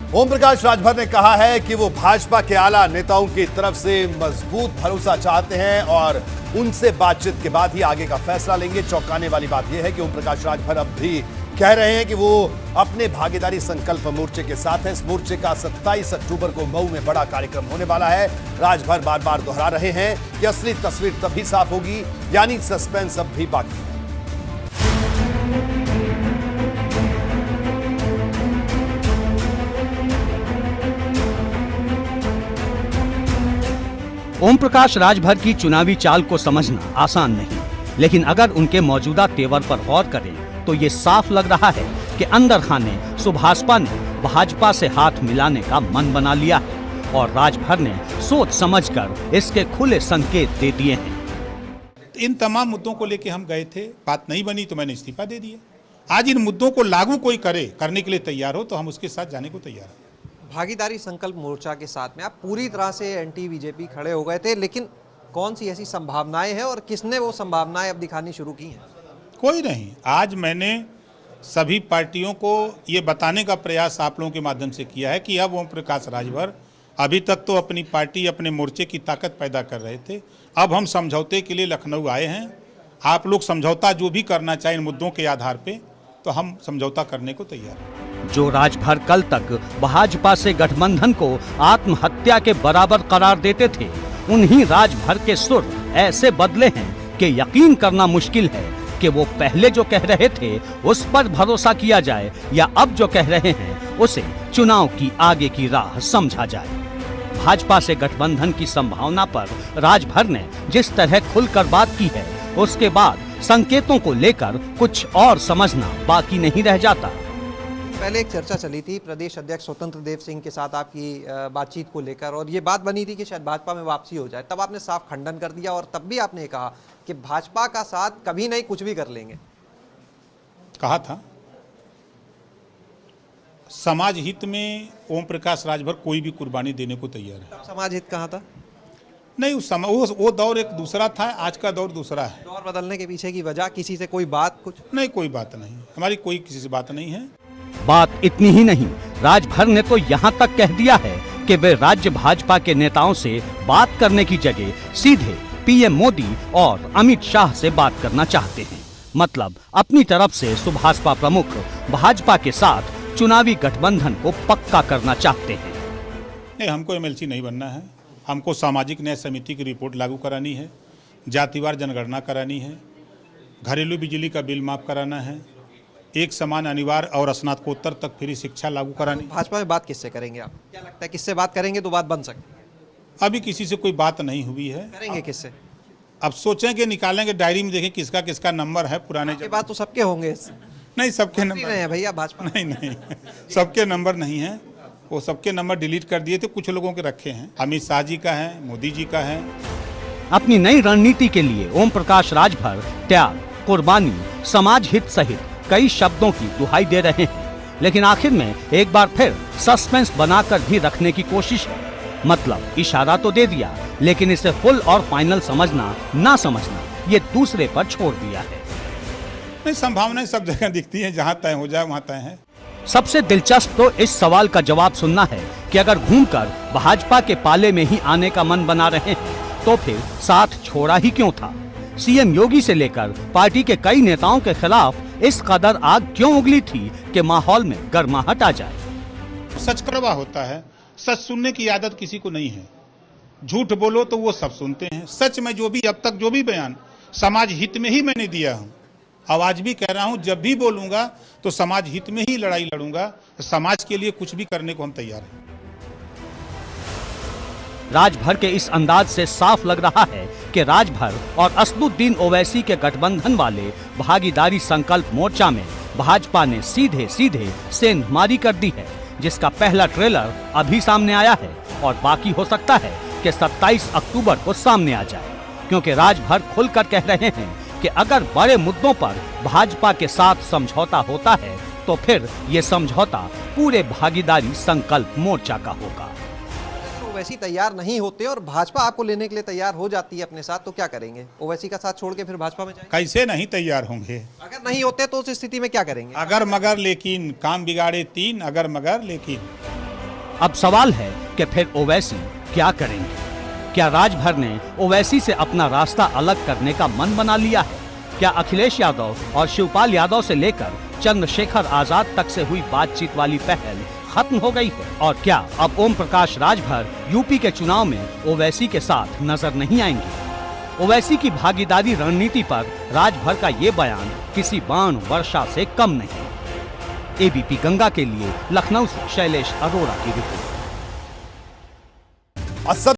ओम प्रकाश राजभर ने कहा है कि वो भाजपा के आला नेताओं की तरफ से मजबूत भरोसा चाहते हैं और उनसे बातचीत के बाद ही आगे का फैसला लेंगे। चौंकाने वाली बात यह है कि ओम प्रकाश राजभर अब भी कह रहे हैं कि वो अपने भागीदारी संकल्प मोर्चे के साथ हैं। इस मोर्चे का 27 अक्टूबर को मऊ में बड़ा कार्यक्रम होने वाला है। राजभर बार बार दोहरा रहे हैं कि असली तस्वीर तभी साफ होगी, यानी सस्पेंस अब भी बाकी है। ओम प्रकाश राजभर की चुनावी चाल को समझना आसान नहीं, लेकिन अगर उनके मौजूदा तेवर पर गौर करें तो ये साफ लग रहा है कि अंदर खाने सुभाषपा ने भाजपा से हाथ मिलाने का मन बना लिया है और राजभर ने सोच समझकर इसके खुले संकेत दे दिए हैं। इन तमाम मुद्दों को लेकर हम गए थे, बात नहीं बनी तो मैंने इस्तीफा दे दिया। आज इन मुद्दों को लागू कोई करने के लिए तैयार हो तो हम उसके साथ जाने को तैयार हैं। भागीदारी संकल्प मोर्चा के साथ में आप पूरी तरह से एंटी बीजेपी खड़े हो गए थे, लेकिन कौन सी ऐसी संभावनाएं हैं और किसने वो संभावनाएं अब दिखानी शुरू की हैं? कोई नहीं। आज मैंने सभी पार्टियों को ये बताने का प्रयास आप लोगों के माध्यम से किया है कि अब ओम प्रकाश राजभर अभी तक तो अपनी पार्टी अपने मोर्चे की ताकत पैदा कर रहे थे, अब हम समझौते के लिए लखनऊ आए हैं। आप लोग समझौता जो भी करना चाहें इन मुद्दों के आधार पे तो हम समझौता करने को तैयार हैं। जो राजभर कल तक भाजपा से गठबंधन को आत्महत्या के बराबर करार देते थे, उन्हीं राजभर के सुर ऐसे बदले हैं कि यकीन करना मुश्किल है कि वो पहले जो कह रहे थे उस पर भरोसा किया जाए या अब जो कह रहे हैं उसे चुनाव की आगे की राह समझा जाए। भाजपा से गठबंधन की संभावना पर राजभर ने जिस तरह खुलकर बात की है, उसके बाद संकेतों को लेकर कुछ और समझना बाकी नहीं रह जाता। पहले एक चर्चा चली थी प्रदेश अध्यक्ष स्वतंत्र देव सिंह के साथ आपकी बातचीत को लेकर, और ये बात बनी थी कि शायद भाजपा में वापसी हो जाए। तब आपने साफ खंडन कर दिया और तब भी आपने कहा कि भाजपा का साथ कभी नहीं, कुछ भी कर लेंगे। कहा था समाज हित में ओम प्रकाश राजभर कोई भी कुर्बानी देने को तैयार है। समाज हित कहा था? नहीं, उस समय वो दौर एक दूसरा था, आज का दौर दूसरा है। दौर बदलने के पीछे की वजह किसी से कोई बात कुछ नहीं? कोई बात नहीं, हमारी कोई किसी से बात नहीं है। बात इतनी ही नहीं, राजभर ने तो यहाँ तक कह दिया है कि वे राज्य भाजपा के नेताओं से बात करने की जगह सीधे पीएम मोदी और अमित शाह से बात करना चाहते हैं। मतलब अपनी तरफ से सुभाषपा प्रमुख भाजपा के साथ चुनावी गठबंधन को पक्का करना चाहते हैं। नहीं, हमको एमएलसी नहीं बनना है। हमको सामाजिक न्याय समिति की रिपोर्ट लागू करानी है, जातिवार जनगणना करानी है, घरेलू बिजली का बिल माफ कराना है, एक समान अनिवार्य और स्नातकोत्तर तक फ्री शिक्षा लागू करानी। भाजपा में बात किससे करेंगे आप? क्या लगता है किससे बात करेंगे तो बात बन सकती है? अभी किसी से कोई बात नहीं हुई है। करेंगे किससे? अब सोचेंगे, निकालेंगे डायरी में, देखें किसका किसका नंबर है। पुराने के बात तो सबके होंगे। नहीं, सबके नंबर नहीं है भैया भाजपा। नहीं, सबके नंबर नहीं है। वो सबके नंबर डिलीट कर दिए थे, कुछ लोगों के रखे हैं। अमित शाह जी का है, मोदी जी का है। अपनी नई रणनीति के लिए ओम प्रकाश राजभर त्याग, कुर्बानी, समाज हित सहित कई शब्दों की दुहाई दे रहे हैं, लेकिन आखिर में एक बार फिर सस्पेंस बनाकर भी रखने की कोशिश है। मतलब इशारा तो दे दिया, लेकिन इसे फुल और फाइनल समझना ना समझना ये दूसरे पर छोड़ दिया है। नहीं, संभावनाएं सब जगह दिखती हैं, जहां तय हो जाए वहां तय है। सबसे दिलचस्प तो इस सवाल का जवाब सुनना है कि अगर घूमकर भाजपा के पाले में ही आने का मन बना रहे हैं तो फिर साथ छोड़ा ही क्यों था? सीएम योगी से लेकर पार्टी के कई नेताओं के खिलाफ इस कदर आग क्यों उगली थी कि माहौल में गर्माहट आ जाए? सच कड़वा होता है, सच सुनने की आदत किसी को नहीं है। झूठ बोलो तो वो सब सुनते हैं। सच में जो भी अब तक जो भी बयान समाज हित में ही मैंने दिया हूँ, अब आज भी कह रहा हूँ, जब भी बोलूंगा तो समाज हित में ही लड़ाई लड़ूंगा। समाज के लिए कुछ भी करने को हम तैयार हैं। राजभर के इस अंदाज से साफ लग रहा है कि राजभर और असदुद्दीन ओवैसी के गठबंधन वाले भागीदारी संकल्प मोर्चा में भाजपा ने सीधे सीधे सेंधमारी कर दी है, जिसका पहला ट्रेलर अभी सामने आया है और बाकी हो सकता है कि 27 अक्टूबर को सामने आ जाए, क्योंकि राजभर खुलकर कह रहे हैं कि अगर बड़े मुद्दों पर भाजपा के साथ समझौता होता है तो फिर ये समझौता पूरे भागीदारी संकल्प मोर्चा का होगा। ओवैसी तैयार नहीं होते और भाजपा आपको लेने के लिए तैयार हो जाती है अपने साथ, तो क्या करेंगे? ओवैसी का साथ छोड़ के फिर भाजपा में जाएंगे? कैसे नहीं तैयार होंगे? अगर नहीं होते तो उस स्थिति में क्या करेंगे? अगर मगर लेकिन, काम बिगाड़े तीन, अगर मगर लेकिन। अब सवाल है कि फिर ओवैसी क्या करेंगे? क्या राजभर ने ओवैसी से अपना रास्ता अलग करने का मन बना लिया है? क्या अखिलेश यादव और शिवपाल यादव से लेकर चंद्रशेखर आजाद तक से हुई बातचीत वाली पहल खत्म हो गई है? और क्या अब ओम प्रकाश राजभर यूपी के चुनाव में ओवैसी के साथ नजर नहीं आएंगे? ओवैसी की भागीदारी रणनीति पर राजभर का ये बयान किसी बाण वर्षा से कम नहीं। एबीपी गंगा के लिए लखनऊ से शैलेश अरोड़ा की रिपोर्ट।